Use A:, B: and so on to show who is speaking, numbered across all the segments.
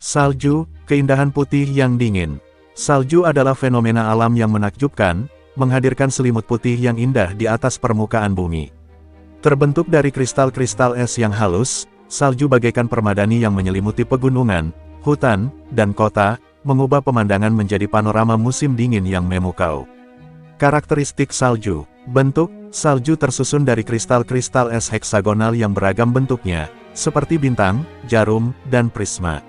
A: Salju, keindahan putih yang dingin. Salju adalah fenomena alam yang menakjubkan, menghadirkan selimut putih yang indah di atas permukaan bumi. Terbentuk dari kristal-kristal es yang halus, salju bagaikan permadani yang menyelimuti pegunungan, hutan, dan kota, mengubah pemandangan menjadi panorama musim dingin yang memukau. Karakteristik salju. Bentuk, salju tersusun dari kristal-kristal es heksagonal yang beragam bentuknya, seperti bintang, jarum, dan prisma.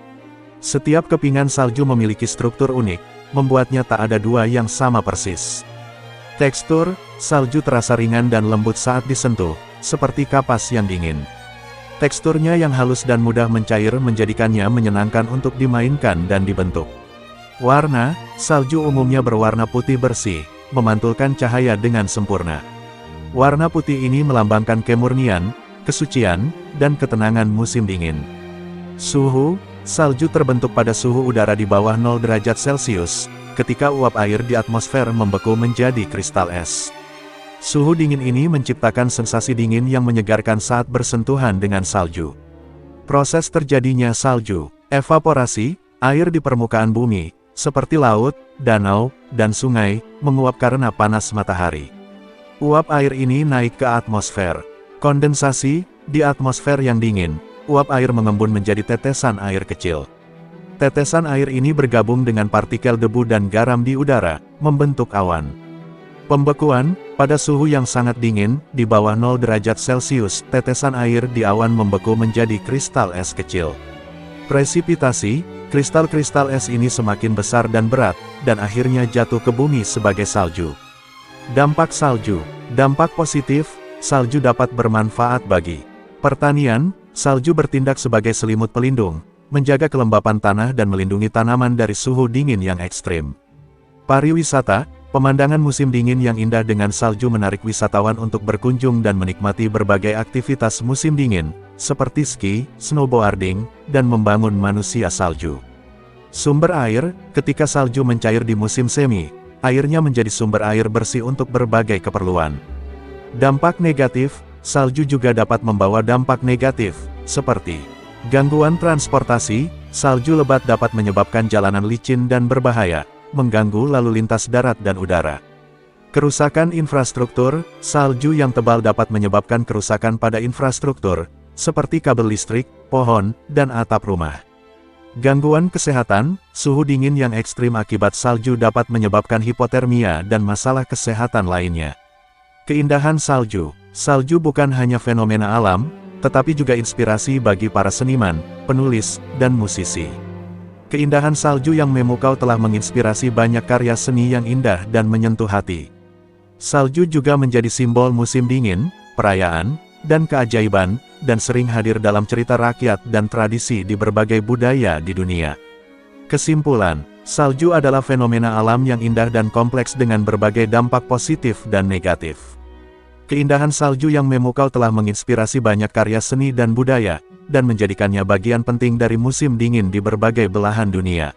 A: Setiap kepingan salju memiliki struktur unik, membuatnya tak ada dua yang sama persis. Tekstur, salju terasa ringan dan lembut saat disentuh, seperti kapas yang dingin. Teksturnya yang halus dan mudah mencair menjadikannya menyenangkan untuk dimainkan dan dibentuk. Warna, salju umumnya berwarna putih bersih, memantulkan cahaya dengan sempurna. Warna putih ini melambangkan kemurnian, kesucian, dan ketenangan musim dingin. Suhu, salju terbentuk pada suhu udara di bawah 0 derajat Celcius, ketika uap air di atmosfer membeku menjadi kristal es. Suhu dingin ini menciptakan sensasi dingin yang menyegarkan saat bersentuhan dengan salju. Proses terjadinya salju, evaporasi, air di permukaan bumi, seperti laut, danau, dan sungai, menguap karena panas matahari. Uap air ini naik ke atmosfer. Kondensasi, di atmosfer yang dingin, uap air mengembun menjadi tetesan air kecil. Tetesan air ini bergabung dengan partikel debu dan garam di udara, membentuk awan. Pembekuan, pada suhu yang sangat dingin, di bawah 0 derajat Celcius, tetesan air di awan membeku menjadi kristal es kecil. Presipitasi, kristal-kristal es ini semakin besar dan berat, dan akhirnya jatuh ke bumi sebagai salju. Dampak salju. Dampak positif, salju dapat bermanfaat bagi pertanian. Salju bertindak sebagai selimut pelindung, menjaga kelembapan tanah dan melindungi tanaman dari suhu dingin yang ekstrim. Pariwisata, pemandangan musim dingin yang indah dengan salju menarik wisatawan untuk berkunjung dan menikmati berbagai aktivitas musim dingin, seperti ski, snowboarding, dan membangun manusia salju. Sumber air, ketika salju mencair di musim semi, airnya menjadi sumber air bersih untuk berbagai keperluan. Dampak negatif, salju juga dapat membawa dampak negatif, seperti gangguan transportasi. Salju lebat dapat menyebabkan jalanan licin dan berbahaya, mengganggu lalu lintas darat dan udara. Kerusakan infrastruktur, salju yang tebal dapat menyebabkan kerusakan pada infrastruktur, seperti kabel listrik, pohon, dan atap rumah. Gangguan kesehatan, suhu dingin yang ekstrim akibat salju dapat menyebabkan hipotermia dan masalah kesehatan lainnya. Keindahan salju. Salju bukan hanya fenomena alam, tetapi juga inspirasi bagi para seniman, penulis, dan musisi. Keindahan salju yang memukau telah menginspirasi banyak karya seni yang indah dan menyentuh hati. Salju juga menjadi simbol musim dingin, perayaan, dan keajaiban, dan sering hadir dalam cerita rakyat dan tradisi di berbagai budaya di dunia. Kesimpulan, salju adalah fenomena alam yang indah dan kompleks dengan berbagai dampak positif dan negatif. Keindahan salju yang memukau telah menginspirasi banyak karya seni dan budaya, dan menjadikannya bagian penting dari musim dingin di berbagai belahan dunia.